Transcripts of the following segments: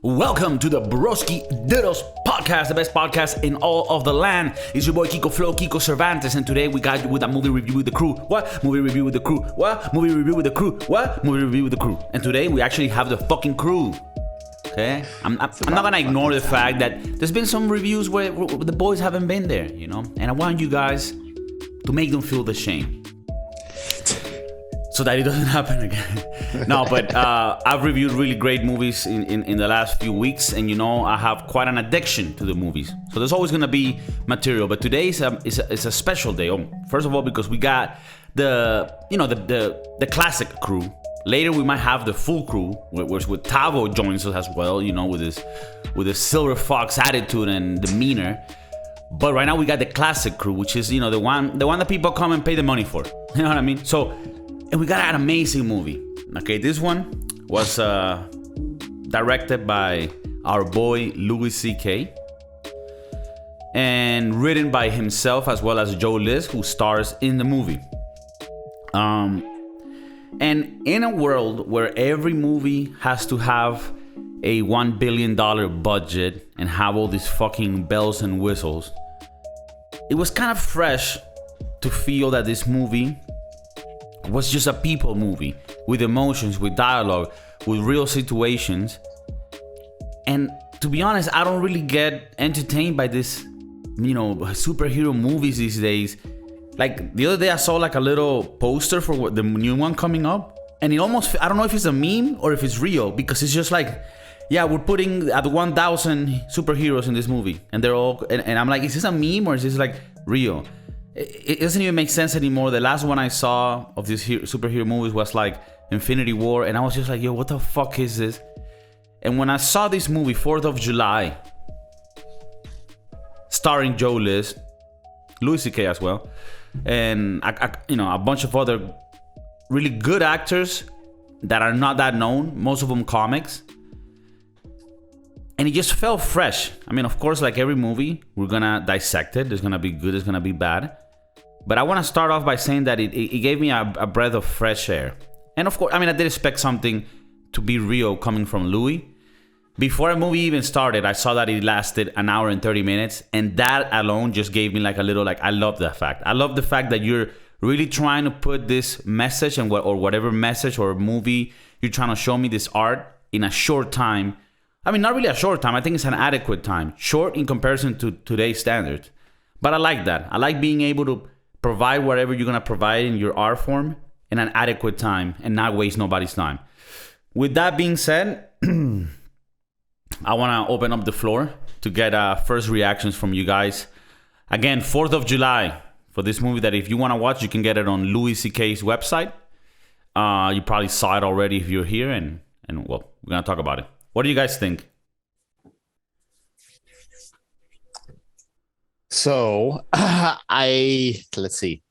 Welcome to the Broski Diddles podcast, the best podcast in all of the land. It's your boy Kiko Flow, Kiko Cervantes, and today we got you with a movie review with the crew. What? Movie review with the crew. What? Movie review with the crew. What? Movie review with the crew. And today we actually have the fucking crew. Okay? I'm not gonna ignore the fact that there's been some reviews where the boys haven't been there, you know? And I want you guys to make them feel the shame, so that it doesn't happen again. No, but I've reviewed really great movies in the last few weeks, and you know I have quite an addiction to the movies. So there's always gonna be material, but today is a special day. First of all, because we got the classic crew. Later we might have the full crew, with Tavo joins us as well. You know, with his silver fox attitude and demeanor. But right now we got the classic crew, which is the one that people come and pay the money for. You know what I mean? So. And we got an amazing movie. Okay, this one was directed by our boy Louis C.K. and written by himself as well as Joe List, who stars in the movie. And in a world where every movie has to have a $1 billion budget and have all these fucking bells and whistles, it was kind of fresh to feel that this movie was just a people movie with emotions, with dialogue, with real situations. And to be honest, I don't really get entertained by this, superhero movies these days. Like the other day I saw like a little poster for the new one coming up, and it almost, I don't know if it's a meme or if it's real, because it's just like, yeah, we're putting at 1,000 superheroes in this movie, and they're all, and I'm like, is this a meme or is this like real? It doesn't even make sense anymore. The last one I saw of these superhero movies was like Infinity War, and I was just like, yo, what the fuck is this? And when I saw this movie, 4th of July, starring Joe List, Louis C.K. as well, and a bunch of other really good actors that are not that known, most of them comics, and it just felt fresh. I mean, of course, like every movie, we're gonna dissect it. There's gonna be good, there's gonna be bad. But I want to start off by saying that it gave me a breath of fresh air. And of course, I mean, I did expect something to be real coming from Louis. Before a movie even started, I saw that it lasted an hour and 30 minutes. And that alone just gave me like a little, I love that fact. I love the fact that you're really trying to put this message or whatever message or movie you're trying to show me, this art, in a short time. I mean, not really a short time. I think it's an adequate time. Short in comparison to today's standards. But I like that. I like being able to provide whatever you're going to provide in your art form in an adequate time and not waste nobody's time. With that being said, I want to open up the floor to get first reactions from you guys. Again, 4th of July for this movie that if you want to watch, you can get it on Louis C.K.'s website. You probably saw it already if you're here, and well, we're going to talk about it. What do you guys think? So, let's see.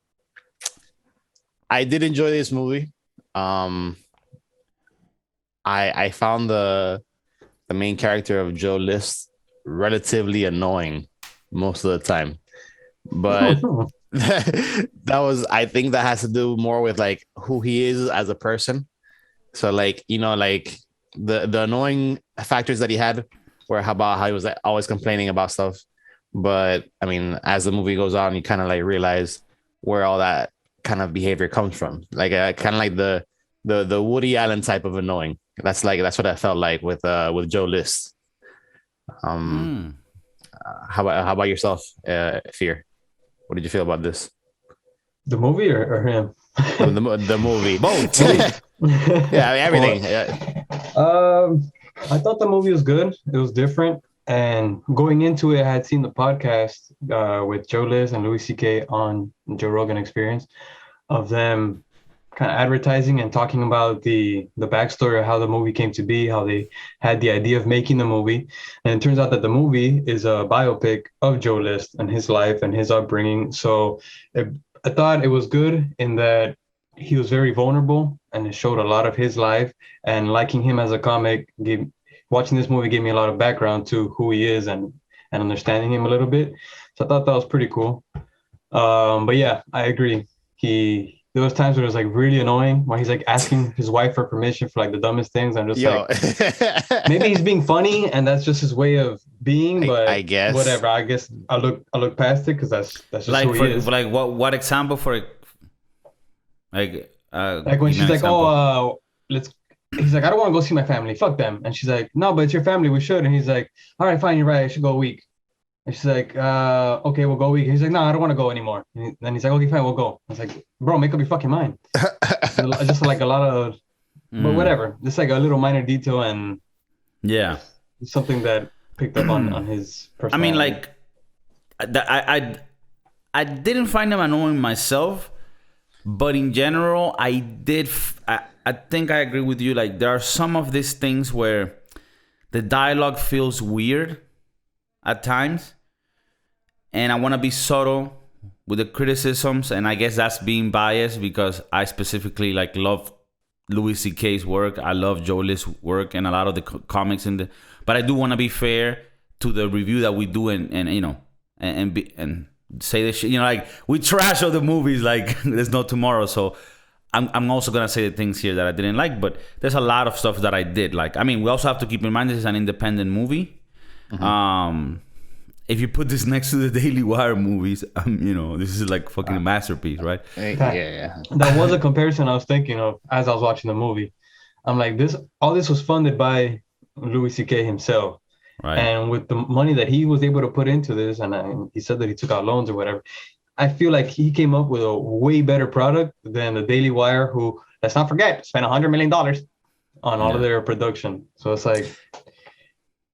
I did enjoy this movie. I found the main character of Joe List relatively annoying most of the time, but I think that has to do more with like who he is as a person. So like, like the annoying factors that he had were about how he was always complaining about stuff. But I mean, as the movie goes on, you kind of like realize where all that kind of behavior comes from. Like kind of like the Woody Allen type of annoying. That's what I felt like with Joe List. How about yourself, Fear? What did you feel about this? The movie or him? The movie. Both. Yeah, I mean, everything. Well, I thought the movie was good. It was different. And going into it, I had seen the podcast with Joe List and Louis C.K. on Joe Rogan Experience of them kind of advertising and talking about the backstory of how the movie came to be, how they had the idea of making the movie. And it turns out that the movie is a biopic of Joe List and his life and his upbringing. So I thought it was good in that he was very vulnerable and it showed a lot of his life, and liking him as a comic watching this movie gave me a lot of background to who he is and understanding him a little bit. So I thought that was pretty cool. But yeah, I agree. He there was times where it was like really annoying when he's like asking his wife for permission for like the dumbest things. I'm just Yo, like, maybe he's being funny and that's just his way of being, but I guess whatever. I guess I look past it because that's just like who he is. like what example for Like when give me she's an like, example. "Oh, let's." He's like, "I don't want to go see my family. Fuck them." And she's like, "No, but it's your family. We should." And he's like, "All right, fine. You're right. I should go a week." And she's like, "Okay, we'll go a week." And he's like, "No, I don't want to go anymore." And then he's like, "Okay, fine, we'll go." I was like, "Bro, make up your fucking mind." Just like a lot of, but whatever. Just like a little minor detail and Yeah. something that picked up on his I personality. mean, like, I didn't find them annoying myself, but in general, I did. I think I agree with you. Like, there are some of these things where the dialogue feels weird at times, and I want to be subtle with the criticisms, and I guess that's being biased because I specifically like love Louis C.K.'s work. I love Joe List's work and a lot of the comics in the. But I do want to be fair to the review that we do, and you know, and say this shit. You know, like we trash all the movies like there's no tomorrow. So I'm also gonna say the things here that I didn't like, but there's a lot of stuff that I did like. I mean, we also have to keep in mind this is an independent movie. Mm-hmm. If you put this next to the Daily Wire movies, you know, this is like fucking a masterpiece, right? Yeah. That was a comparison I was thinking of as I was watching the movie. I'm like, all this was funded by Louis C.K. himself. Right. And with the money that he was able to put into this, and he said that he took out loans or whatever, I feel like he came up with a way better product than the Daily Wire, who, let's not forget, spent $100 million on all of their production. So it's like,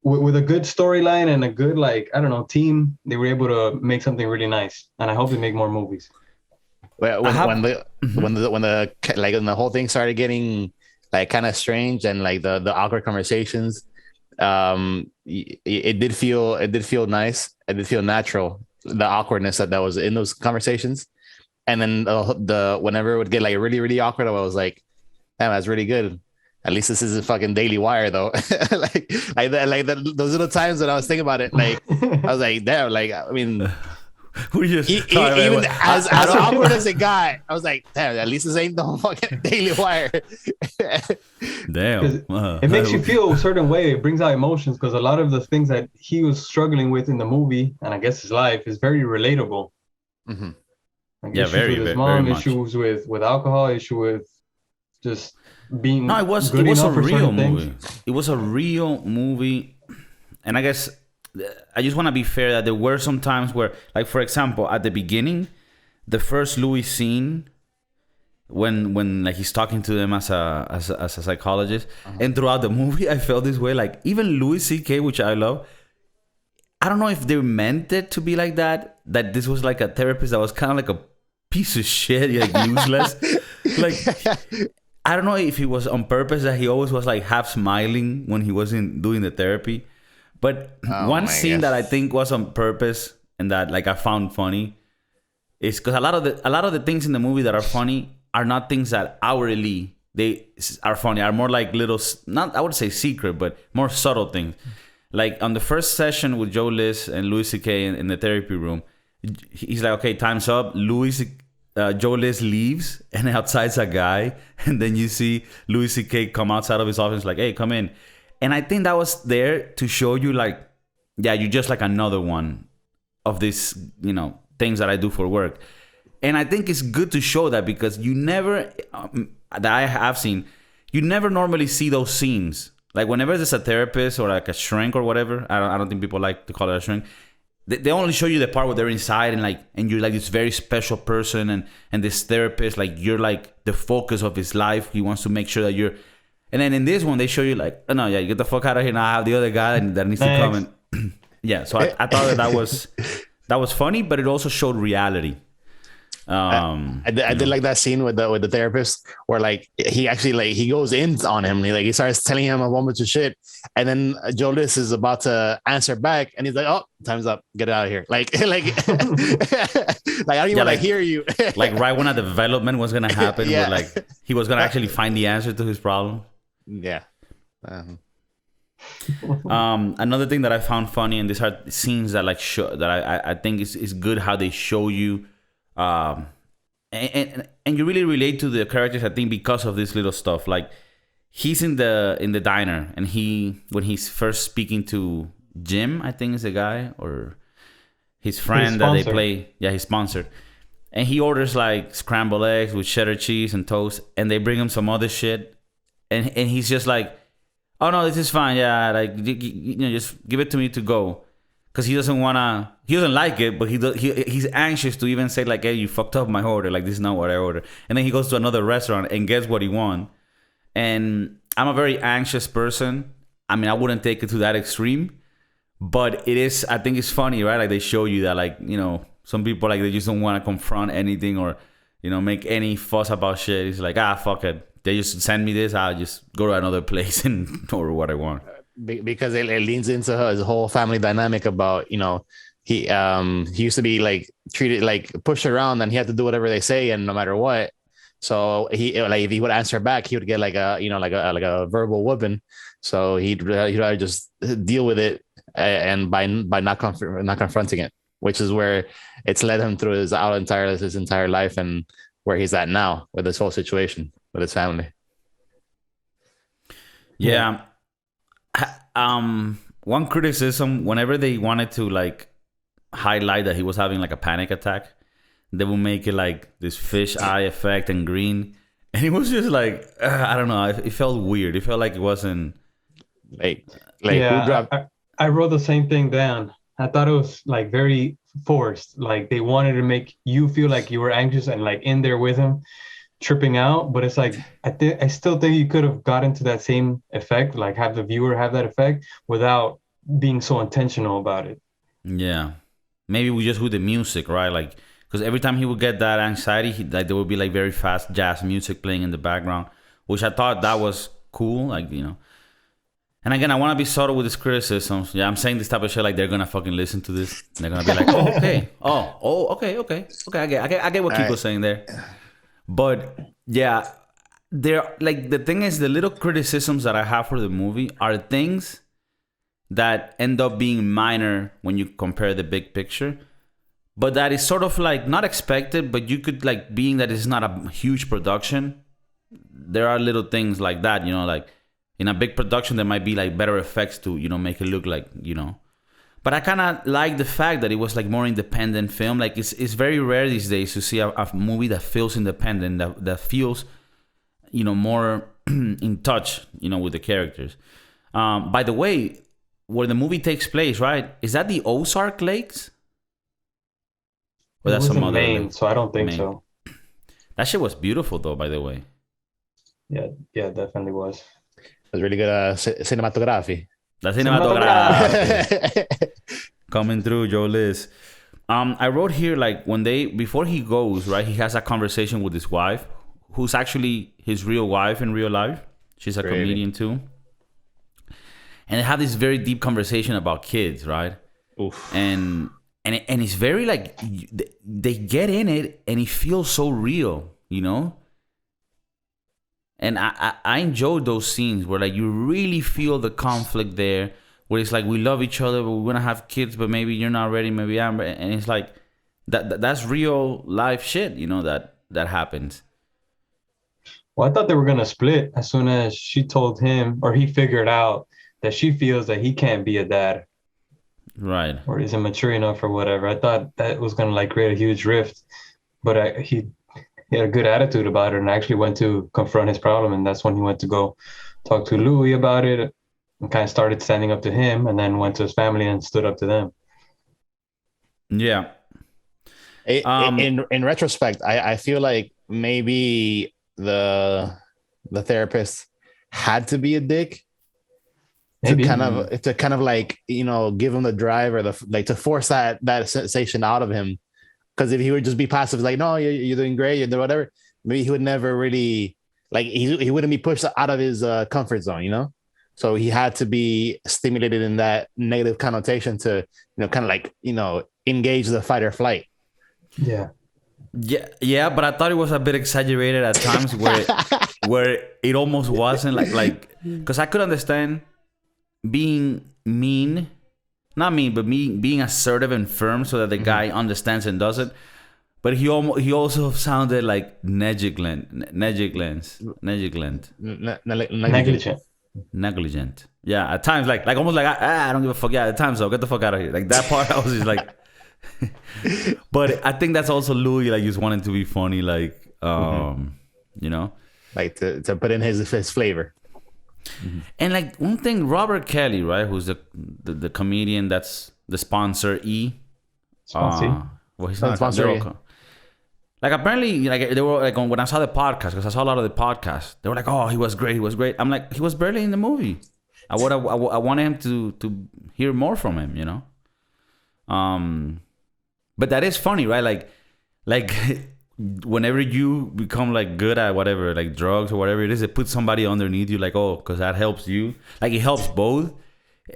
with a good storyline and a good, like, I don't know, team, they were able to make something really nice. And I hope they make more movies. Well, when the whole thing started getting like kind of strange and like the awkward conversations, it did feel nice. It did feel natural. The awkwardness that was in those conversations, and then the whenever it would get like really really awkward, I was like, damn, that's really good. At least this isn't fucking Daily Wire though. Those little times when I was thinking about it, like I was like, damn, like I mean. Even as awkward as it got, I was like, damn, at least this ain't no fucking Daily Wire. Damn. It makes you feel a certain way. It brings out emotions because a lot of the things that he was struggling with in the movie, and I guess his life, is very relatable. Mm-hmm. Like yeah, issues with his mom, issues with alcohol, issue with just being. No, it was a real movie. It was a real movie, and I guess I just want to be fair that there were some times where, like for example, at the beginning, the first Louis scene, when like he's talking to them as a psychologist, and throughout the movie, I felt this way. Like even Louis C.K., which I love, I don't know if they meant it to be like that. That this was like a therapist that was kind of like a piece of shit, like useless. Like I don't know if it was on purpose that he always was like half smiling when he wasn't doing the therapy. But one scene that I think was on purpose and that like I found funny is because a lot of the things in the movie that are funny are not things that outwardly they are funny, are more like little, not I would say secret, but more subtle things. Like on the first session with Joe List and Louis C.K. in the therapy room, he's like, okay, time's up. Joe List leaves and outside's a guy, and then you see Louis C.K. come outside of his office like, hey, come in. And I think that was there to show you like, yeah, you're just like another one of these, you know, things that I do for work. And I think it's good to show that because you never, that I have seen, you never normally see those scenes. Like whenever there's a therapist or like a shrink or whatever, I don't think people like to call it a shrink. They only show you the part where they're inside and you're like this very special person and this therapist, like you're like the focus of his life. He wants to make sure that you're. And then in this one, they show you like, oh no, yeah, you get the fuck out of here. Now I have the other guy that needs to come. And yeah, so I thought that was funny, but it also showed reality. I did like that scene with the therapist where like he actually like he goes in on him. He starts telling him a whole bunch of shit, and then Joe List is about to answer back, and he's like, "Oh, time's up. Get out of here!" Like I don't even want to hear you. Like right when a development was gonna happen, where like he was gonna actually find the answer to his problem. Yeah. Another thing that I found funny, and these are scenes that like show that I think is good how they show you. The and you really relate to the characters, I think, because of this little stuff. Like he's in the diner, and when he's first speaking to Jim, I think is the guy, or his friend that they play. Yeah, he's sponsored. And he orders like scrambled eggs with cheddar cheese and toast, and they bring him some other shit, and he's just like, "Oh no, this is fine. Yeah, like just give it to me to go," because he doesn't like it, but he's anxious to even say like, "Hey, you fucked up my order. Like this is not what I ordered." And then he goes to another restaurant and gets what he wants. And I'm a very anxious person. I mean, I wouldn't take it to that extreme, but I think it's funny, right? Like they show you that, like, some people, like, they just don't want to confront anything or, make any fuss about shit. It's like, fuck it. They just send me this. I'll just go to another place and order what I want. Because it leans into his whole family dynamic about, he used to be like treated, like pushed around, and he had to do whatever they say, and no matter what. So he, like, if he would answer back, he would get like a verbal whooping. So he'd rather just deal with it, and by not confronting it, which is where it's led him through his entire life, and where he's at now with this whole situation with his family. Yeah. One criticism, whenever they wanted to like highlight that he was having like a panic attack, they would make it like this fish eye effect and green, and it was just like, I don't know, it felt weird. It felt like it wasn't like yeah. I wrote the same thing down. I thought it was like very forced. Like they wanted to make you feel like you were anxious and like in there with him, tripping out. But it's like I still think you could have gotten to that same effect, like have the viewer have that effect without being so intentional about it. Yeah, maybe we just with the music, right? Like, because every time he would get that anxiety, like there would be like very fast jazz music playing in the background, which I thought that was cool. Like, And again, I want to be subtle with these criticisms. Yeah, I'm saying this type of shit like they're gonna fucking listen to this. And they're gonna be like, "Oh, okay, okay. I get what Kiko's saying there." But yeah, they're like, the thing is, the little criticisms that I have for the movie are things that end up being minor when you compare the big picture. But that is sort of like not expected, but you could, like, being that it's not a huge production, there are little things like that, like. In a big production, there might be like better effects to, make it look like, But I kind of like the fact that it was like more independent film. Like it's very rare these days to see a movie that feels independent, that feels, more in touch, with the characters. By the way, where the movie takes place, right? Is that the Ozark Lakes? Or that's some other Maine, lake? so I don't think so. That shit was beautiful, though, by the way. Yeah, it definitely was. It was really good cinematography. The cinematography. Coming through, Joe Liz. I wrote here, like, before he goes, right, he has a conversation with his wife, who's actually his real wife in real life. She's a comedian too. And they have this very deep conversation about kids, right? Oof. And it's very, like, they get in it, and it feels so real, And I enjoyed those scenes where, like, you really feel the conflict there, where it's like, we love each other, but we're gonna have kids, but maybe you're not ready, maybe I'm ready. And it's like that's real life shit, that happens. Well, I thought they were gonna split as soon as she told him, or he figured out that she feels that he can't be a dad, right? Or isn't mature enough or whatever. I thought that was gonna like create a huge rift, but he had a good attitude about it and actually went to confront his problem. And that's when he went to go talk to Louis about it and kind of started standing up to him, and then went to his family and stood up to them. Yeah. In retrospect, I feel like maybe the therapist had to be a dick to kind of like, give him the drive, or to force that sensation out of him. Because if he would just be passive, like, no, you're doing great, you're doing whatever, maybe he would never really, like, he wouldn't be pushed out of his comfort zone, So he had to be stimulated in that negative connotation to, kind of like, engage the fight or flight. Yeah. Yeah, but I thought it was a bit exaggerated at times where it almost wasn't like, because I could understand being mean. Not mean, but being assertive and firm so that the guy understands and does it. But he also sounded like negligent. Negligent. Yeah, at times like almost like I don't give a fuck. Yeah, at times though, get the fuck out of here. Like that part, I was just like. But I think that's also Louis, like, just wanting to be funny, like, you know, like to put in his flavor. And like one thing, Robert Kelly, right, who's the comedian that's the sponsor Sponsor. Well, he's not a sponsor. Like apparently, like they were like when I saw the podcast, because I saw a lot of the podcasts, they were like, "Oh, he was great." I'm like, he was barely in the movie. I wanted him to hear more from him, you know. But that is funny, right? Like whenever you become like good at whatever, like drugs or whatever it is, it puts somebody underneath you, like, oh, because that helps you. Like it helps both.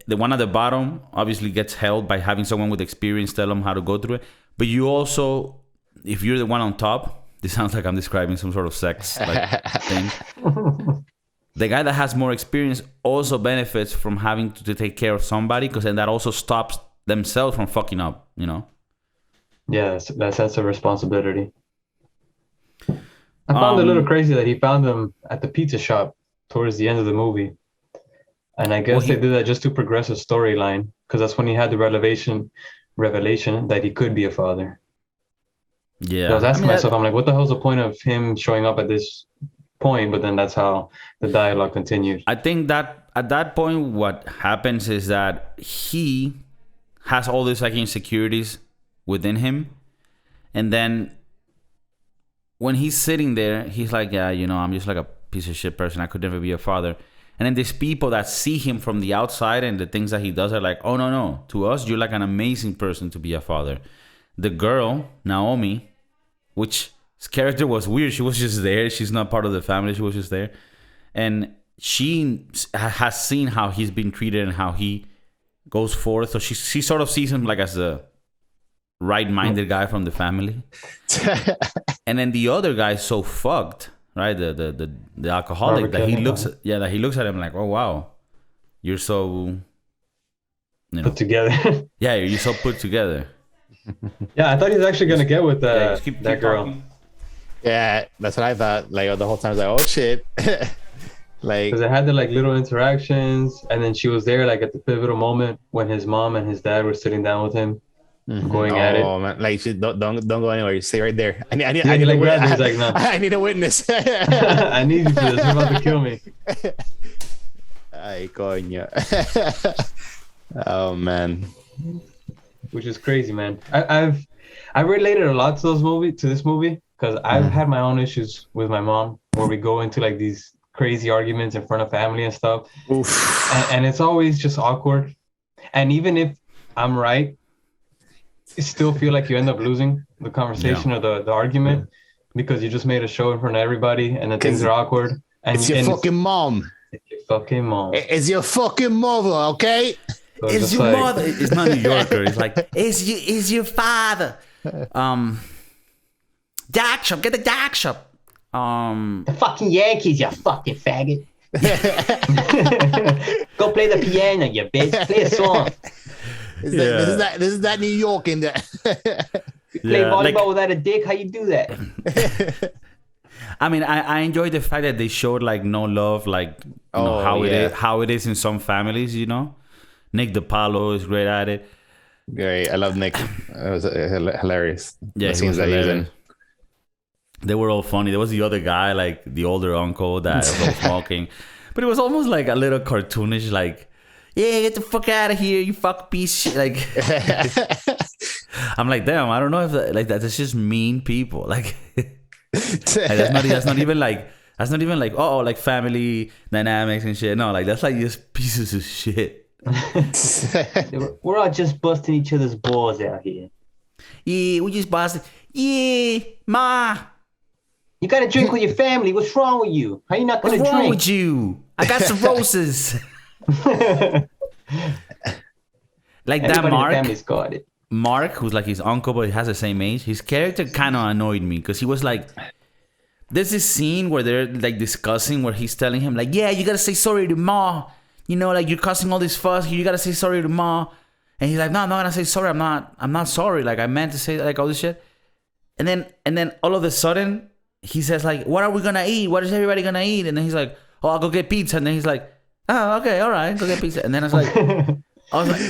The one at the bottom obviously gets helped by having someone with experience tell them how to go through it. But you also, if you're the one on top, this sounds like I'm describing some sort of sex like thing. The guy that has more experience also benefits from having to take care of somebody, because then that also stops themselves from fucking up, you know? Yeah, that sense of responsibility. I found it a little crazy that he found them at the pizza shop towards the end of the movie. And I guess they did that just to progress a storyline, because that's when he had the revelation that he could be a father. Yeah. So I was asking myself, I'm like, what the hell's the point of him showing up at this point? But then that's how the dialogue continued. I think that at that point, what happens is that he has all these like insecurities within him. And then when he's sitting there, he's like, yeah, you know, I'm just like a piece of shit person. I could never be a father. And then there's people that see him from the outside and the things that he does are like, oh, no. To us, you're like an amazing person to be a father. The girl, Naomi, which his character was weird. She was just there. She's not part of the family. She was just there. And she has seen how he's been treated and how he goes forth. So she sort of sees him like as a right-minded guy from the family. And then the other guy's so fucked, right? The alcoholic that he looks at, that he looks at him like, oh wow, you're so, you know, put together. Yeah, you're so put together. Yeah, I thought he was actually gonna get with that girl. Talking. Yeah, that's what I thought. Like the whole time, I was like, oh shit. Like, because they had the like little interactions, and then she was there like at the pivotal moment when his mom and his dad were sitting down with him. Going at it. Oh man, like don't go anywhere. You stay right there. I need like, no. I need a witness. I need you for this. You're about to kill me. Ay, coño. Oh man. Which is crazy, man. I related a lot to this movie because I've had my own issues with my mom where we go into like these crazy arguments in front of family and stuff. And it's always just awkward. And even if I'm right, you still feel like you end up losing the conversation or the argument because you just made a show in front of everybody and then things are awkward. And it's your fucking mom. It's your fucking mom. It's your fucking mother, okay? So it's your mother. It's not New Yorker. It's like, it's your father. Jack shop. Get the Jack shop. The fucking Yankees, you fucking faggot. Go play the piano, you bitch. Play a song. This is that New York in there. You play volleyball without a dick. How you do that? I mean, I enjoy the fact that they showed like no love, like how it is in some families. You know, Nick DiPaolo is great at it. Great, I love Nick. It was hilarious. Yeah, he was hilarious. They were all funny. There was the other guy, like the older uncle that was smoking, but it was almost like a little cartoonish, like. Yeah, get the fuck out of here, you fuck piece of shit. Like, I'm like, damn, I don't know if that's just mean people. Like, that's not even like like family dynamics and shit. No, like that's like just pieces of shit. We're all just busting each other's balls out here. Yeah, we just busting. Yeah, ma. You gotta drink with your family. What's wrong with you? How you not gonna drink? What's wrong with you? I got cirrhosis. Like everybody that Mark, who's like his uncle but he has the same age, his character kind of annoyed me because he was like, there's this scene where they're like discussing where he's telling him like, yeah, you gotta say sorry to ma, you know, like you're causing all this fuss, you gotta say sorry to ma. And he's like, no, I'm not gonna say sorry, I'm not sorry, like I meant to say like all this shit. And then all of a sudden he says like, what are we gonna eat? What is everybody gonna eat? And then he's like, oh, I'll go get pizza. And then he's like, oh, okay, all right, go get pizza. And then I was like,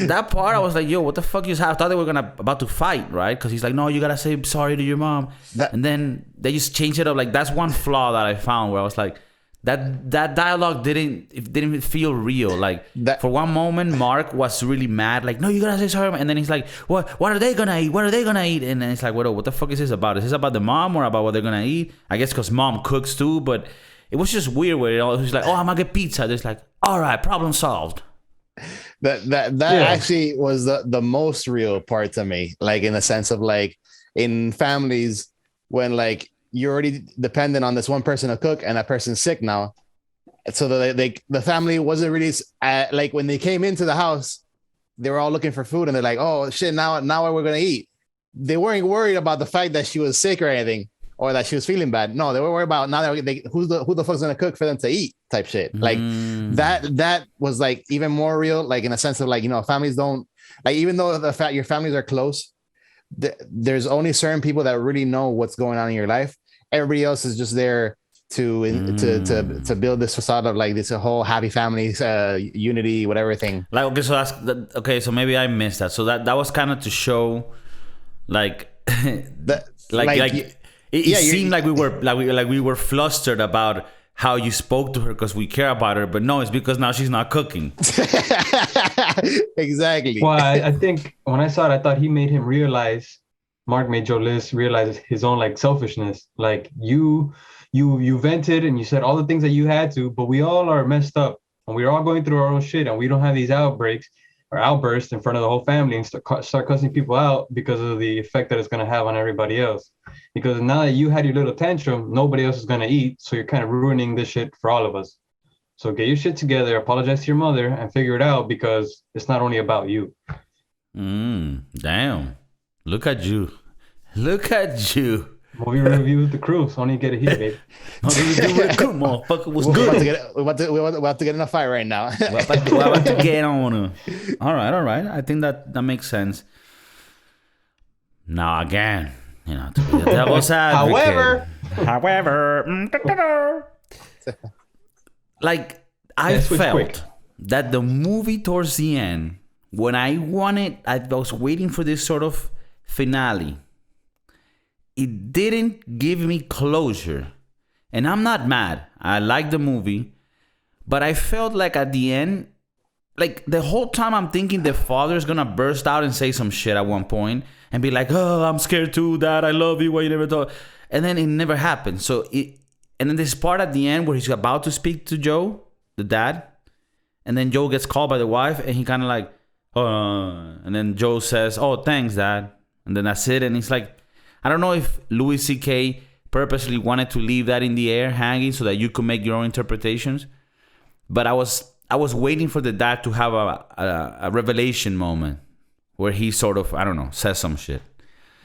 that part, I was like, yo, what the fuck you have? I thought they were about to fight, right? Because he's like, no, you gotta say sorry to your mom. And then they just changed it up. Like, that's one flaw that I found where I was like, that dialogue didn't feel real. Like, for one moment, Mark was really mad. Like, no, you gotta say sorry. And then he's like, what are they gonna eat? What are they gonna eat? And then it's like, what the fuck is this about? Is this about the mom or about what they're gonna eat? I guess because mom cooks too, but it was just weird where it was like, oh, I'm gonna get pizza. It's like, all right, problem solved. That actually was the most real part to me. Like, in the sense of like in families when like you're already dependent on this one person to cook and that person's sick now. So the family wasn't really like when they came into the house, they were all looking for food and they're like, oh shit, now what we're gonna eat. They weren't worried about the fact that she was sick or anything, or that she was feeling bad. No, they were worried about now who the fuck's gonna cook for them to eat type shit. Like that was like even more real, like in a sense of like, you know, families don't like, even though your families are close, there's only certain people that really know what's going on in your life. Everybody else is just there to build this facade of like this whole happy family, unity, whatever thing. Like, okay, so maybe I missed that. So that was kind of to show like it seemed like we were flustered about how you spoke to her because we care about her, but no, it's because now she's not cooking. Exactly. Well, I think when I saw it, I thought he made him realize. Mark made Joe Liz realize his own like selfishness. Like you vented and you said all the things that you had to, but we all are messed up and we're all going through our own shit and we don't have these outbreaks or outbursts in front of the whole family and start cussing people out because of the effect that it's going to have on everybody else. Because now that you had your little tantrum, nobody else is going to eat. So you're kind of ruining this shit for all of us. So get your shit together, apologize to your mother and figure it out because it's not only about you. Damn. Look at you. Movie review with the crew. So only get it here, baby. Movie review with the crew, motherfucker. Was good. We're about to get in a fight right now. We're about to get on. All right. I think that makes sense. Now again, you know, to be the devil's advocate. However, like I felt that the movie towards the end, when I was waiting for this sort of finale. It didn't give me closure. And I'm not mad. I like the movie. But I felt like at the end, like the whole time I'm thinking the father's gonna burst out and say some shit at one point and be like, oh, I'm scared too, Dad. I love you. Why you never told? And then it never happened. And then this part at the end where he's about to speak to Joe, the dad. And then Joe gets called by the wife and he kind of like, and then Joe says, oh, thanks, Dad. And then that's it. And it's like, I don't know if Louis C.K. purposely wanted to leave that in the air hanging so that you could make your own interpretations. But I was waiting for the dad to have a revelation moment where he sort of, I don't know, says some shit.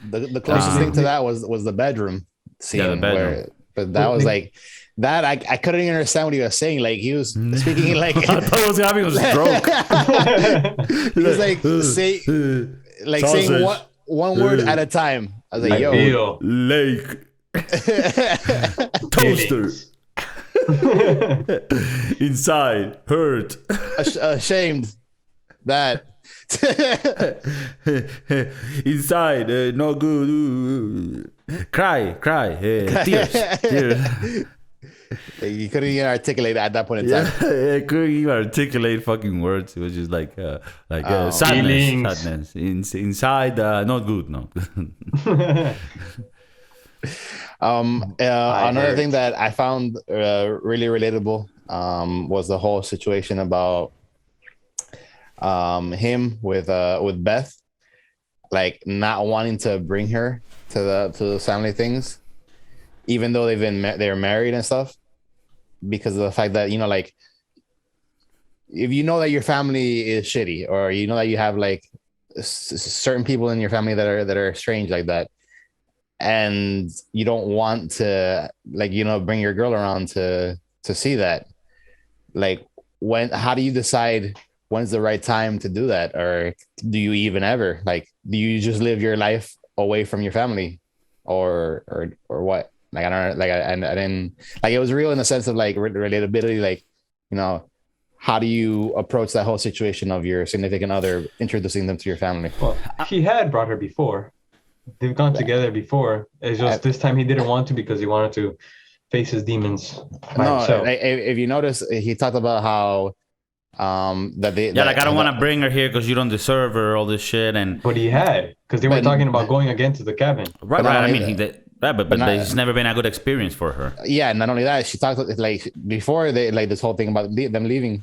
The closest thing to that was the bedroom scene. Yeah, the bedroom. But that was like, that I couldn't even understand what he was saying. Like he was speaking like I thought he was having a stroke. He was like saying one word at a time. I was like, yo, lake, toaster, inside, hurt, ashamed, that, inside, no good, cry, tears. You couldn't even articulate at that point in time. I couldn't even articulate fucking words. It was just like sadness. Inside, not good. No. Another thing that I found really relatable was the whole situation about him with Beth, like not wanting to bring her to the family things, even though they're married and stuff, because of the fact that, you know, like if you know that your family is shitty, or you know that you have like certain people in your family that are strange like that, and you don't want to, like, you know, bring your girl around to see that, like, how do you decide when's the right time to do that? Or do you even ever, like, do you just live your life away from your family? or what? Like I don't know, like I didn't like it was real in the sense of like relatability, like you know, how do you approach that whole situation of your significant other introducing them to your family? Well, he had brought her before. They've gone together before. It's just this time he didn't want to because he wanted to face his demons by No, himself. if you notice, he talked about how that they Yeah, like I don't want to bring her here because you don't deserve her, all this shit, and But he had, because they were But- talking about going again to the cabin. right. not I only mean, that- he did, right, but not- it's never been a good experience for her. yeah, not only that, she talked like before they like this whole thing about them leaving.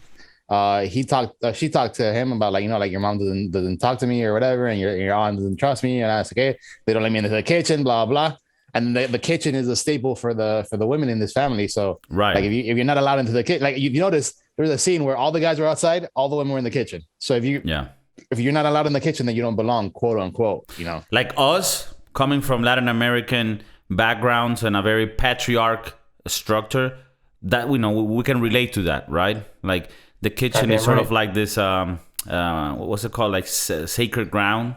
She talked to him about like like your mom doesn't talk to me or whatever, and your aunt doesn't trust me, and I was like, okay, they don't let me into the kitchen, blah blah. And the kitchen is a staple for the women in this family. So Right. like if you're not allowed into the kitchen, like you notice there's a scene where all the guys were outside, all the women were in the kitchen. So if you're not allowed in the kitchen, then you don't belong, quote unquote. Like us coming from Latin American backgrounds and a very patriarch structure, that we can relate to that, right? Like the kitchen is sort of like this what's it called, like sacred ground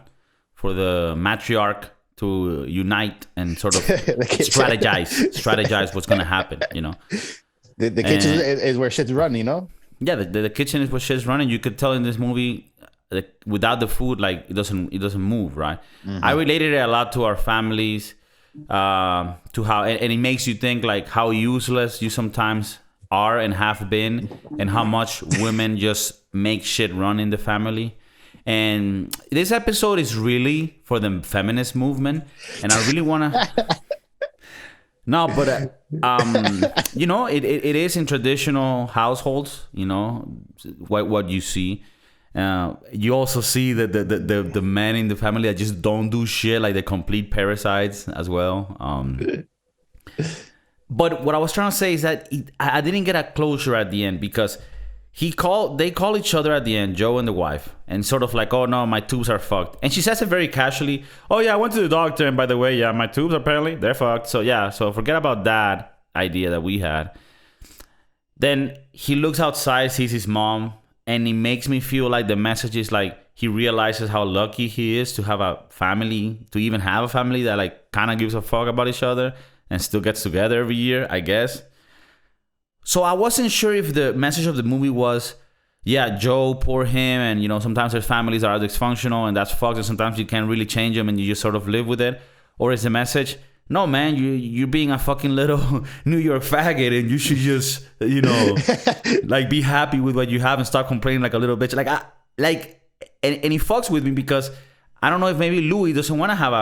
for the matriarch to unite and sort of strategize what's gonna happen. The kitchen is where shit's run. Yeah, the kitchen is where shit's running. You could tell in this movie, like, without the food, like it doesn't move, right? Mm-hmm. I related it a lot to our families, to how, and it makes you think like how useless you sometimes are and have been, and how much women just make shit run in the family. And this episode is really for the feminist movement, and I really want to. No, but it is in traditional households. What you see. You also see the men in the family that just don't do shit, like the complete parasites as well. But what I was trying to say is that I didn't get a closure at the end, because they call each other at the end, Joe and the wife, and sort of like, oh no, my tubes are fucked. And she says it very casually, oh yeah, I went to the doctor, and by the way, yeah, my tubes apparently, they're fucked. So yeah, so forget about that idea that we had. Then he looks outside, sees his mom, and it makes me feel like the message is like he realizes how lucky he is to have a family, to even have a family that like kind of gives a fuck about each other and still gets together every year, I guess. So I wasn't sure if the message of the movie was, yeah, Joe, poor him, and sometimes their families are dysfunctional and that's fucked, and sometimes you can't really change them and you just sort of live with it. Or is the message, no man, you're being a fucking little New York faggot, and you should just like be happy with what you have and stop complaining like a little bitch. And he fucks with me because I don't know if maybe Louis doesn't want to have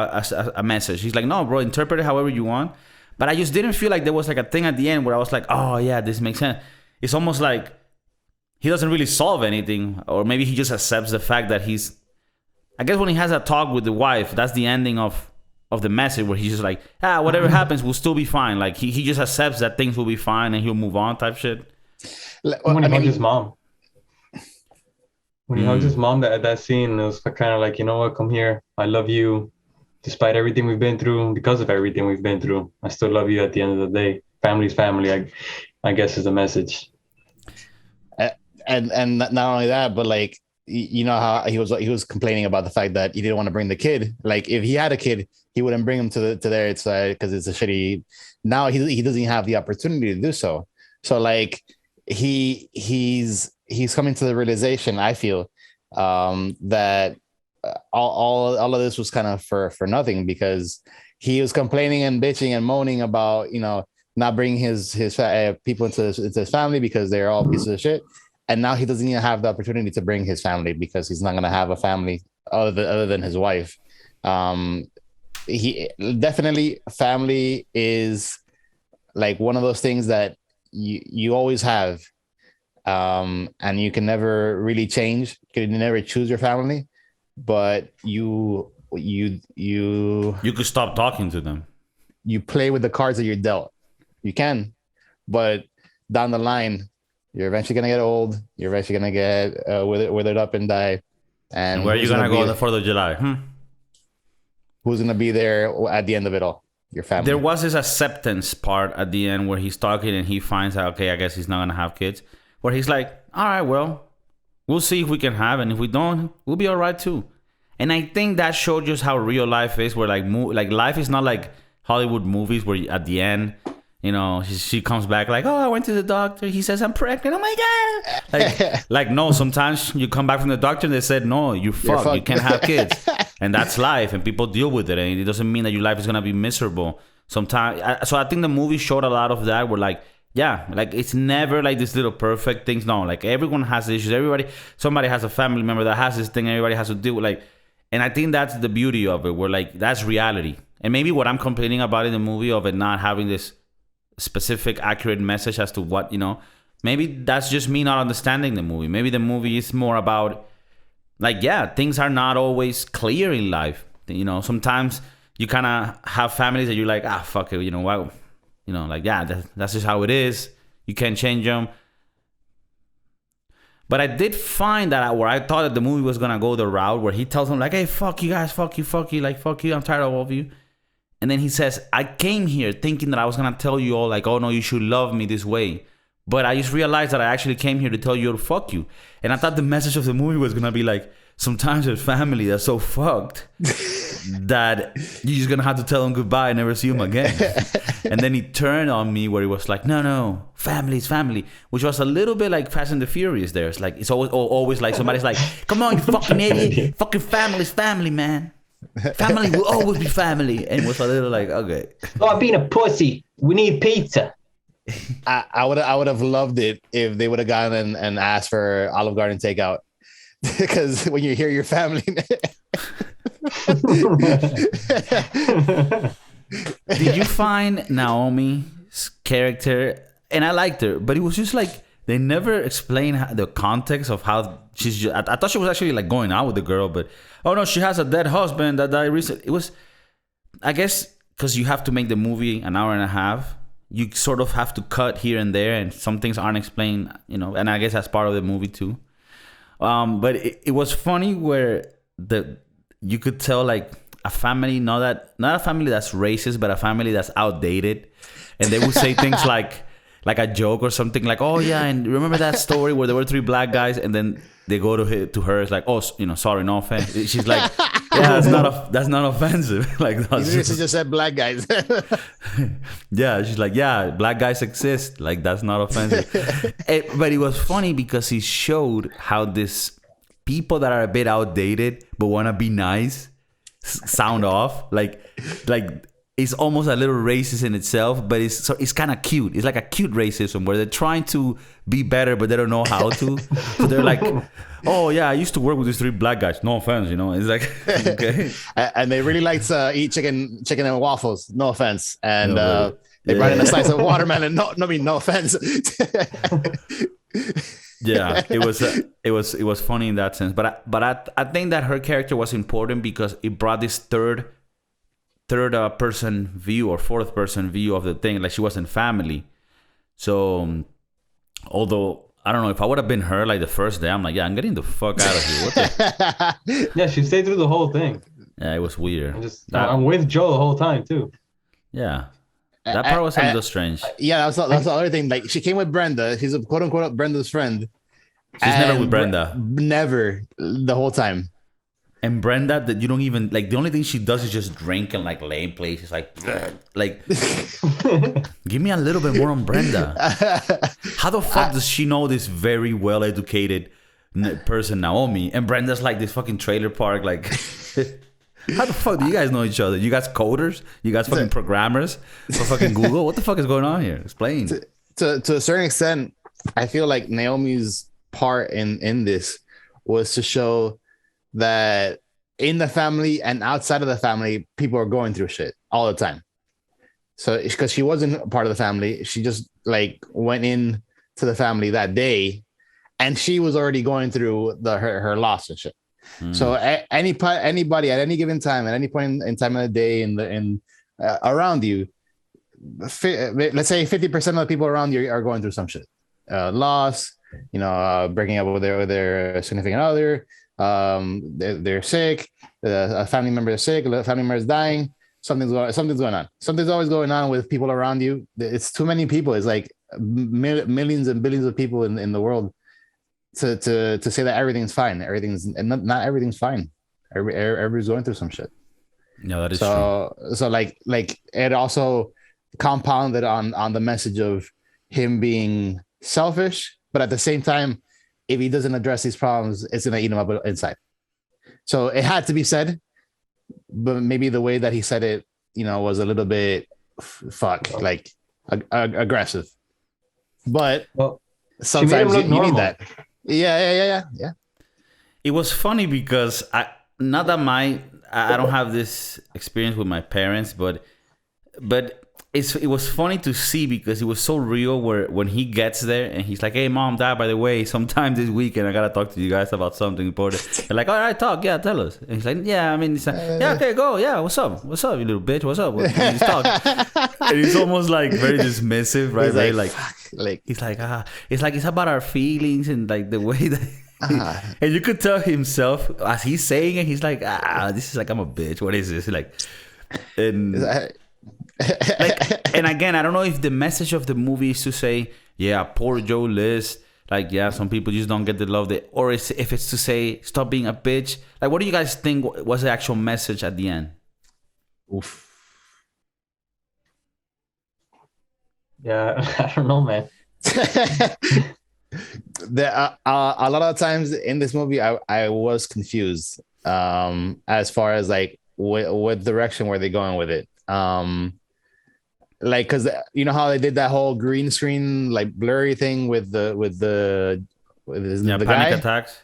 a message. He's like, no, bro, interpret it however you want. But I just didn't feel like there was like a thing at the end where I was like, oh yeah, this makes sense. It's almost like he doesn't really solve anything, or maybe he just accepts the fact that I guess when he has a talk with the wife, that's the ending of the message, where he's just like, whatever happens, we'll still be fine. Like he just accepts that things will be fine and he'll move on type shit. When he hugged his mom. When he hugs his mom, that scene, it was kind of like, you know what, come here, I love you. Despite everything we've been through, because of everything we've been through, I still love you at the end of the day. Family's family, I guess, is the message. And not only that, but like, how he was complaining about the fact that he didn't want to bring the kid. Like if he had a kid, he wouldn't bring him to their side because it's a shitty. Now he doesn't have the opportunity to do so. So like he's coming to the realization, I feel, that all of this was kind of for nothing, because he was complaining and bitching and moaning about not bringing his people into his family because they're all pieces of shit, and now he doesn't even have the opportunity to bring his family because he's not going to have a family other than his wife. He definitely, family is like one of those things that you always have, and you can never really change. You can never choose your family. But you could stop talking to them. You play with the cards that you're dealt. You can, but down the line, you're eventually gonna get old. You're eventually gonna get withered up and die. And where are you gonna go on the 4th of July? Who's gonna be there at the end of it all? Your family. There was this acceptance part at the end where he's talking and he finds out, okay, I guess he's not gonna have kids. Where he's like, all right, well, we'll see if we can have, and if we don't, we'll be all right too. And I think that showed just how real life is, where like life is not like Hollywood movies where at the end, you know, she comes back like, oh, I went to the doctor. He says I'm pregnant. Oh my God. Like no, sometimes you come back from the doctor and they said, no, you're fucked. You can't have kids. And that's life. And people deal with it. And it doesn't mean that your life is going to be miserable. Sometimes. So I think the movie showed a lot of that where like, yeah, like it's never like this little perfect things. No, like everyone has issues. Somebody has a family member that has this thing. Everybody has to deal with like, and I think that's the beauty of it. Where like, that's reality. And maybe what I'm complaining about in the movie of it not having this specific accurate message as to what, you know, maybe that's just me not understanding the movie. Maybe the movie is more about like, yeah, things are not always clear in life. You know, sometimes you kind of have families that you're like, ah, fuck it, you know what, you know, like, yeah, that's just how it is. You can't change them. But I did find that where I thought that the movie was gonna go the route where he tells them like, hey, fuck you guys, fuck you, like, fuck you, I'm tired of all of you. And then he says, I came here thinking that I was going to tell you all like, oh, no, you should love me this way. But I just realized that I actually came here to tell you to fuck you. And I thought the message of the movie was going to be like, sometimes there's family that's so fucked that you're just going to have to tell them goodbye and never see them again. And then he turned on me where he was like, no, family's family, which was a little bit like Fast and the Furious there. It's like, it's always like somebody's like, come on, you fucking idiot. Fucking family's family, man. Family will always be family. And it was a little like, okay. Stop being a pussy. We need pizza. I would have loved it if they would have gone and asked for Olive Garden takeout. Because when you hear your family. Did you find Naomi's character? And I liked her, but it was just like they never explained the context of how she's just, I thought she was actually like going out with the girl, but oh no, she has a dead husband that died recently. It was, I guess, because you have to make the movie an hour and a half, you sort of have to cut here and there, and some things aren't explained, you know, and I guess that's part of the movie too. But it was funny where you could tell like a family, not a family that's racist, but a family that's outdated, and they would say things like a joke or something like, oh yeah, and remember that story where there were 3 black guys, and then they go to her, it's like, oh, you know, sorry, no offense. She's like, yeah, that's not offensive. Like, she just said black guys. Yeah, she's like, yeah, black guys exist. Like, that's not offensive. But it was funny because he showed how this people that are a bit outdated but want to be nice sound off. Like it's almost a little racist in itself, but it's kind of cute. It's like a cute racism where they're trying to be better, but they don't know how to. So they're like, oh yeah, I used to work with these 3 black guys. No offense, you know. It's like, okay. And they really like to eat chicken and waffles. No offense. And they brought in a slice of watermelon. No offense. Yeah, it was funny in that sense. But I think that her character was important because it brought this third person view or fourth person view of the thing. Like, she wasn't family. So although I don't know, if I would have been her like the first day, I'm like, yeah, I'm getting the fuck out of here. Yeah, she stayed through the whole thing. Yeah, it was weird. I'm with Joe the whole time too. Yeah, that part was a little strange. Yeah, that's the other thing. Like, she came with Brenda. She's a quote unquote Brenda's friend. She's never with Brenda. Never the whole time. And Brenda, that you don't even like. The only thing she does is just drink and like lay in places. Like, give me a little bit more on Brenda. How the fuck does she know this very well educated person, Naomi? And Brenda's like this fucking trailer park. Like, how the fuck do you guys know each other? You guys coders? You guys fucking programmers for fucking Google? What the fuck is going on here? Explain. To a certain extent, I feel like Naomi's part in this was to show that in the family and outside of the family, people are going through shit all the time. So because she wasn't a part of the family, she just like went in to the family that day, and she was already going through her loss and shit. So anybody at any given time, at any point in time of the day, in around you, let's say 50% of the people around you are going through some shit, loss, you know, breaking up with their significant other. They're sick, a family member is sick, a family member is dying, something's going on. Something's always going on with people around you. It's too many people. It's like millions and billions of people in the world to say that everything's fine. Not everything's fine. Everybody's going through some shit. No, that is true. So like it also compounded on the message of him being selfish, but at the same time, if he doesn't address these problems, it's gonna eat him up inside. So it had to be said, but maybe the way that he said it, was a little bit aggressive. But sometimes you need that. Yeah. It was funny because I don't have this experience with my parents, but it was funny to see because it was so real when he gets there and he's like, hey mom, dad, by the way, sometime this weekend I gotta talk to you guys about something important. They're like, all right, talk, yeah, tell us. And he's like, yeah, I mean, he's like, yeah, okay, go, yeah, what's up, you little bitch, what's up, let's talk. And he's almost like very dismissive, right? Very like he's like, it's about our feelings and like the way that and you could tell himself as he's saying it, he's like, this is like, I'm a bitch, what is this, like, and and again, I don't know if the message of the movie is to say, yeah, poor Joe Liz, like, yeah, some people just don't get the love or if it's to say, stop being a bitch. Like, what do you guys think was the actual message at the end? Oof. Yeah, I don't know, man. A lot of times in this movie, I was confused as far as like what direction were they going with it. Like, because you know how they did that whole green screen like blurry thing with the panic guy attacks.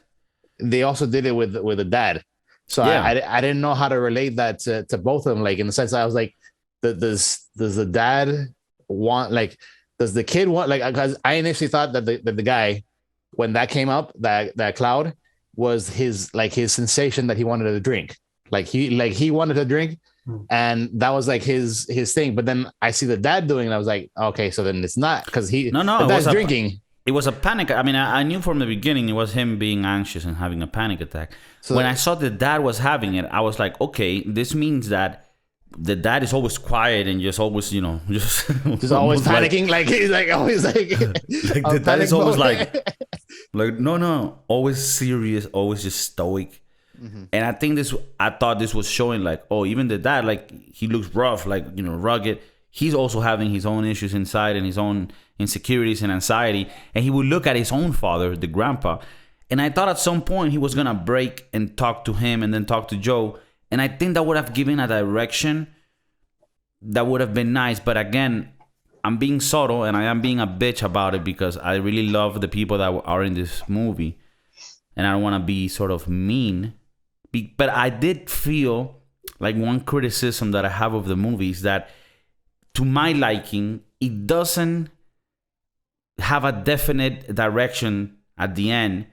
They also did it with the dad. So yeah. I didn't know how to relate that to both of them. Like in the sense that I was like, does the dad want, like, does the kid want, like, because I initially thought that the guy, when that came up, that cloud was his sensation that he wanted to drink. Like he wanted to drink. And that was like his thing, but then I see the dad doing it. I was like, okay, so then it's not because the dad's drinking. It was a panic. I mean, I knew from the beginning it was him being anxious and having a panic attack. So when I saw the dad was having it, I was like, okay, this means that the dad is always quiet and just always, just always panicking. Like he's like always like the dad is always like no, always serious, always just stoic. Mm-hmm. And I thought this was showing like, oh, even the dad, like he looks rough, like, rugged. He's also having his own issues inside and his own insecurities and anxiety. And he would look at his own father, the grandpa. And I thought at some point he was going to break and talk to him and then talk to Joe. And I think that would have given a direction that would have been nice. But again, I'm being subtle and I am being a bitch about it because I really love the people that are in this movie. And I don't want to be sort of mean. But I did feel like one criticism that I have of the movie is that, to my liking, it doesn't have a definite direction at the end.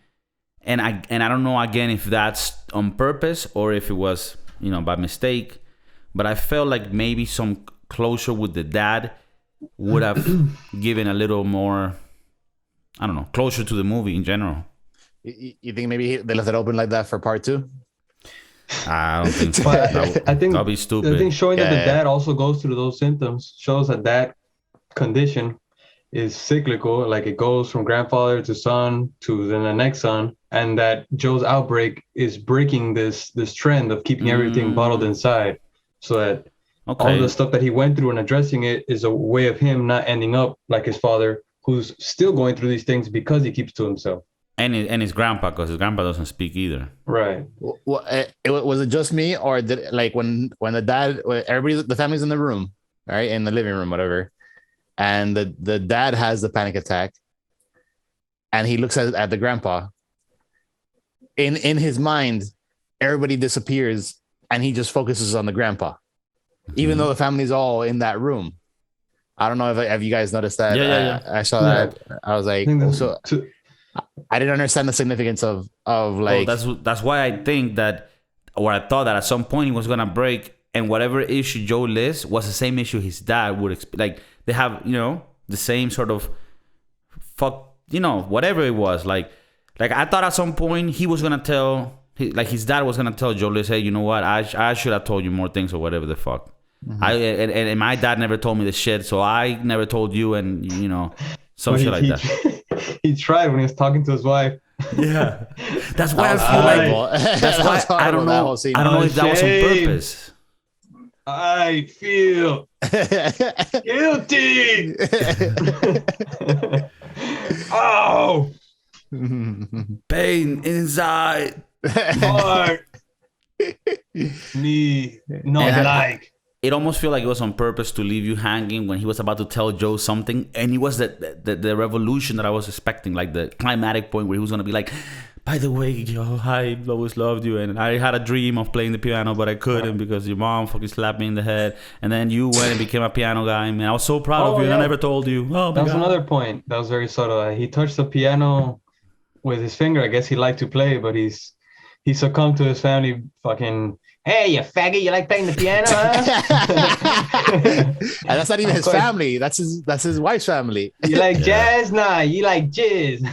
And I don't know, again, if that's on purpose or if it was, by mistake. But I felt like maybe some closure with the dad would have given a little more, I don't know, closure to the movie in general. You think maybe they left it open like that for part 2? I don't think so. I think that'll be stupid. I think showing that the dad also goes through those symptoms shows that condition is cyclical. Like it goes from grandfather to son to then the next son, and that Joe's outbreak is breaking this trend of keeping everything bottled inside, so that all the stuff that he went through and addressing it is a way of him not ending up like his father, who's still going through these things because he keeps to himself. And his grandpa, because his grandpa doesn't speak either. Right. Well, was it just me, or did like when the dad, everybody, the family's in the room, right, in the living room, whatever, and the dad has the panic attack, and he looks at the grandpa. In his mind, everybody disappears, and he just focuses on the grandpa, even though the family's all in that room. I don't know if you guys noticed that. Yeah. I saw that. I was like, I didn't understand the significance of like. That's why I think that, or I thought that at some point he was gonna break, and whatever issue Joe lists was the same issue his dad would like. They have the same sort of whatever it was like I thought at some point he was gonna tell his dad was gonna tell Joe Liz, hey, you know what, I should have told you more things or whatever the fuck. Mm-hmm. And my dad never told me the shit, so I never told you, and some shit like that. He tried when he was talking to his wife. Yeah, that's why I feel like that's why I don't know. I don't know if that was on purpose. I feel guilty. Oh, Pain inside. heart, me, not And like. It almost feel like it was on purpose to leave you hanging when he was about to tell Joe something, and it was the revolution that I was expecting, like the climatic point where he was gonna be like, "By the way, Joe, I always loved you, and I had a dream of playing the piano, but I couldn't because your mom fucking slapped me in the head, and then you went and became a piano guy, and I was so proud of you, and I never told you." Oh my That was God. another point. That was very subtle. He touched the piano with his finger. I guess he liked to play, but he succumbed to his family fucking. Hey, you faggot! You like playing the piano, huh? And that's not even his family. That's his wife's family. You like jazz? Nah, you like jizz.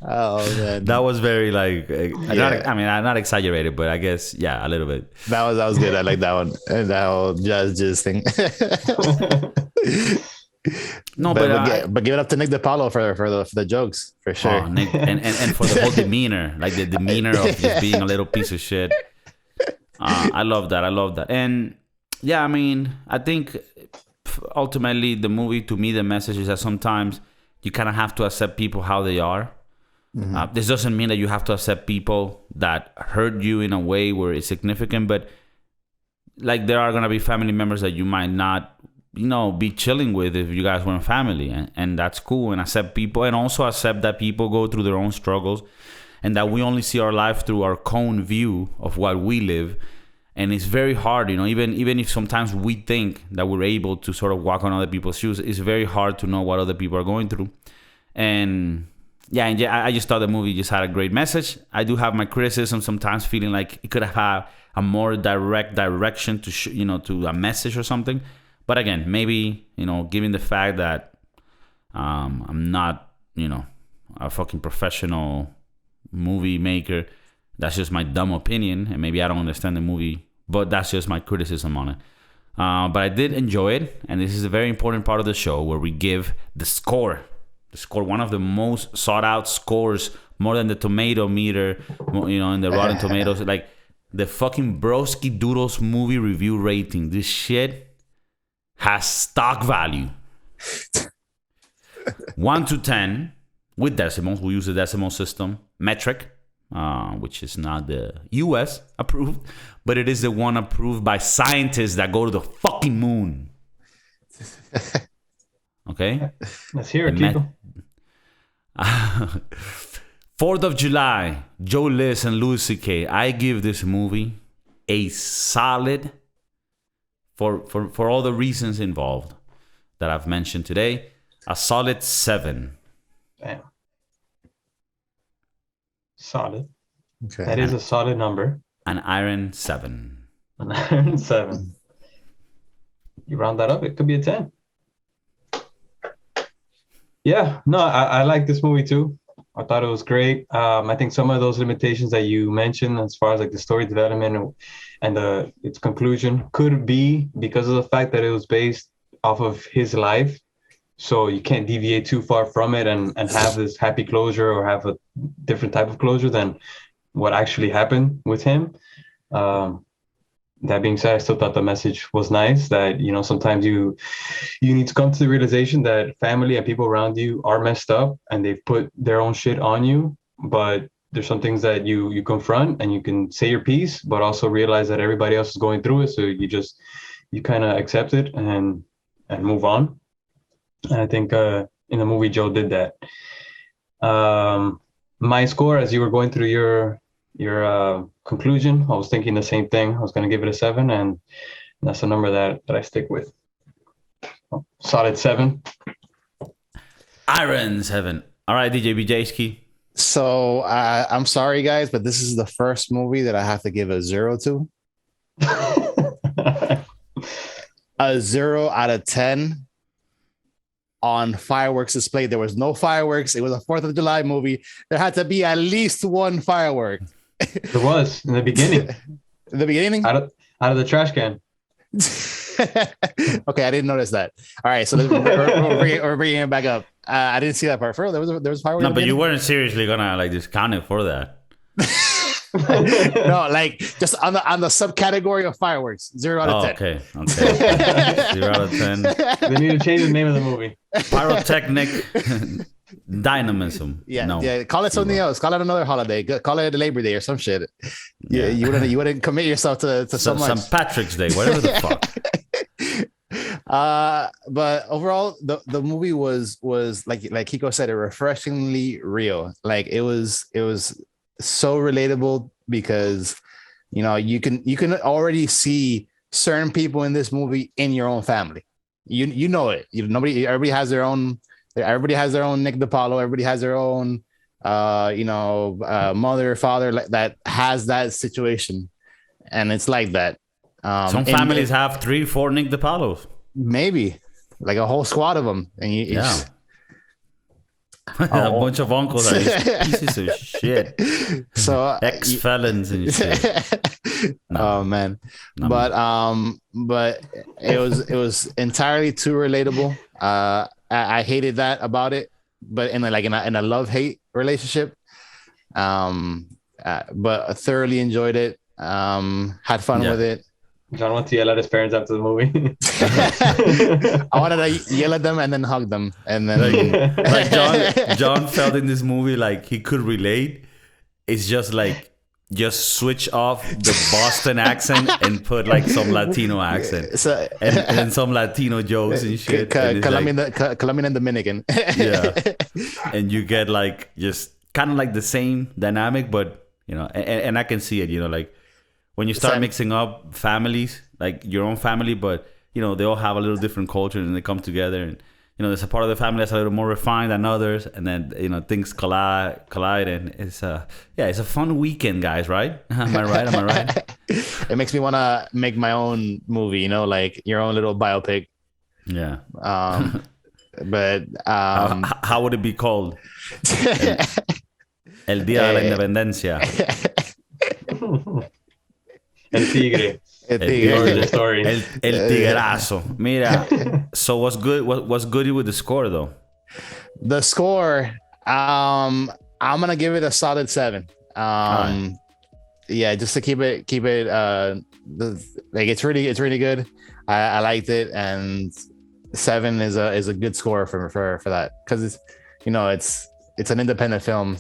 Oh man, That was very like, I'm not exaggerated, but I guess a little bit. that was good. I like that one. And that whole jazz thing. No, but give it up to Nick DiPaolo for the jokes for sure. Oh, Nick, and for the whole demeanor, like the demeanor of just being a little piece of shit. I love that. And yeah, I mean, I think ultimately the movie, to me, the message is that sometimes you kind of have to accept people how they are. This doesn't mean that you have to accept people that hurt you in a way where it's significant, but like there are going to be family members that you might not be chilling with if you guys weren't family, and that's cool. And accept people, and also accept that people go through their own struggles, and that we only see our life through our cone view of what we live. And it's very hard, even if sometimes we think that we're able to sort of walk on other people's shoes, it's very hard to know what other people are going through. And I just thought the movie just had a great message. I do have my criticism sometimes, feeling like it could have had a more direct direction to to a message or something. But again, maybe, given the fact that I'm not, a fucking professional movie maker, that's just my dumb opinion. And maybe I don't understand the movie, but that's just my criticism on it. But I did enjoy it. And this is a very important part of the show where we give the score. The score, one of the most sought out scores, more than the tomato meter, in the Rotten Tomatoes. Like the fucking Broski Doodles movie review rating. This shit has stock value. 1 to 10 with decimals. We use the decimal system metric, which is not the US approved, but it is the one approved by scientists that go to the fucking moon. Okay? Let's hear it, Kiko. 4th of July, Joe Liz and Louis C.K. I give this movie a solid, for all the reasons involved that I've mentioned today, a solid 7. Damn. Solid. Okay. That is a solid number. An iron 7. An iron 7. You round that up, it could be a 10. Yeah, no, I like this movie too. I thought it was great. I think some of those limitations that you mentioned, as far as like the story development and its conclusion, could be because of the fact that it was based off of his life. So you can't deviate too far from it and have this happy closure or have a different type of closure than what actually happened with him. That being said, I still thought the message was nice that, sometimes you need to come to the realization that family and people around you are messed up and they've put their own shit on you. But there's some things that you confront and you can say your piece, but also realize that everybody else is going through it. So you kind of accept it and move on. And I think in the movie, Joe did that. My score, as you were going through your conclusion, I was thinking the same thing. I was going to give it a 7, and that's the number that I stick with. Solid 7. Iron 7. All right, DJ Bijayski. So I'm sorry, guys, but this is the first movie that I have to give a 0 to. A 0 out of 10 on fireworks display. There was no fireworks. It was a 4th of July movie. There had to be at least one firework. There was in the beginning. In the beginning? Out of the trash can. Okay, I didn't notice that. All right, so we're bringing it back up. I didn't see that part. There was fireworks. No, but you weren't seriously gonna discount it for that. No, like just on the subcategory of fireworks, 0 out of 10. Okay. 0 out of 10. They need to change the name of the movie. Pyrotechnic dynamism. Yeah, No. yeah. Call it something else. Call it another holiday. Call it Labor Day or some shit. Yeah, you wouldn't commit yourself to so much. Some Patrick's Day, whatever the fuck. But overall, the movie was like Kiko said, it refreshingly real. Like it was so relatable because you can already see certain people in this movie in your own family. You know it. Everybody has their own. Everybody has their own Nick DiPaolo. Everybody has their own, mother, father that has that situation, and it's like that. Some families have 3-4 Nick DiPaolos. Maybe like a whole squad of them, and you just, a bunch of uncles are pieces of shit. So ex-felons and shit. No. Oh man, No. But it was entirely too relatable. I hated that about it, but in a love-hate relationship. But thoroughly enjoyed it. Had fun with it. John wants to yell at his parents after the movie. I wanted to yell at them and then hug them, and then like John felt in this movie like he could relate. It's just switch off the Boston accent and put like some Latino accent, so, and some Latino jokes and shit. Colombian and Dominican. Yeah, and you get like just kind of like the same dynamic, but and I can see it. Like when you start mixing up families, like your own family, but they all have a little different culture and they come together, and there's a part of the family that's a little more refined than others, and then things collide, and it's a fun weekend, guys. Right? Am I right? It makes me want to make my own movie, like your own little biopic. Yeah. But how would it be called? El Día de la Independencia. El Tigre. El Tigrazo. Mira. So what's good? What's good with the score though? The score, I'm gonna give it a solid 7. Right. Yeah, just to keep it it's really good. I liked it, and 7 is a good score for that, because it's an independent film.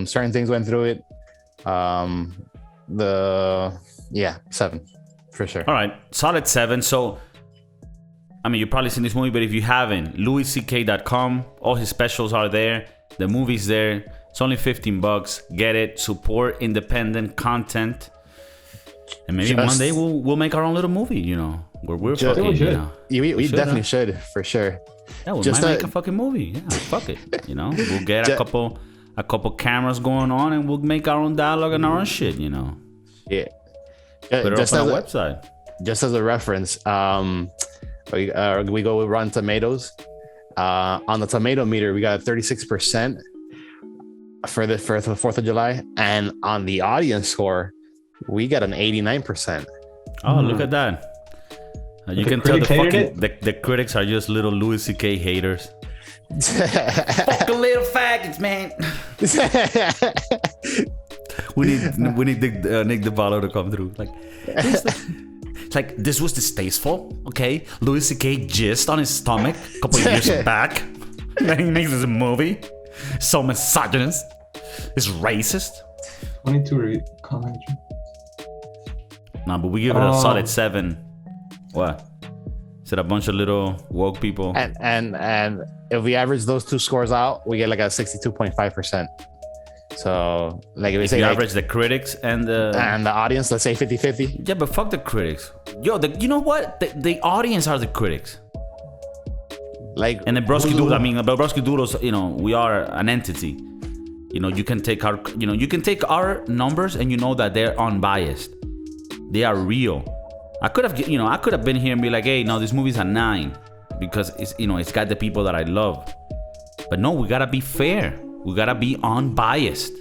Certain things went through it. 7 for sure. All right, solid 7. So I mean, you've probably seen this movie, but if you haven't, louisck.com, all his specials are there, the movie's there. It's only $15. Get it. Support independent content, and maybe one day we'll make our own little movie. Where we're fucking. We definitely should, for sure. Yeah, we might make a fucking movie. Yeah, fuck it. We'll get a couple cameras going on, and we'll make our own dialogue and our own shit. Yeah. Put it up on our website. Just as a reference, we go with Rotten Tomatoes. On the tomato meter, we got 36% for the 4th of July, and on the audience score, we got an 89%. Oh, look at that! You can tell the critics are just little Louis C.K. haters. Fucking little faggots, man. we need Nick DiPaolo to come through. It's like, this was distasteful. Okay, Louis C.K. jizzed on his stomach a couple of years back. Then he makes this movie. So misogynist. It's racist. 22 comments. Nah, but we give it a solid 7. What? Is it a bunch of little woke people? And if we average those two scores out, we get like a 62.5%. So like if we say average the critics and the audience, let's say 50-50. Yeah, but fuck the critics. Yo, you know what? The audience are the critics. Like, and the Broski Doodles, we are an entity. You can take our numbers, and that they're unbiased. They are real. I could have been here and be like, hey, no, this movie's a 9 because it's got the people that I love. But no, we gotta be fair. We gotta be unbiased.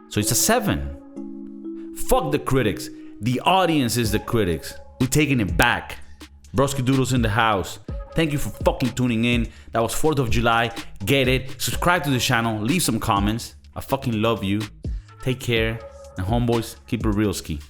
So it's a 7. Fuck the critics. The audience is the critics. We're taking it back. Broski Doodles in the house. Thank you for fucking tuning in. That was 4th of July. Get it. Subscribe to the channel. Leave some comments. I fucking love you. Take care. And homeboys, keep it real ski.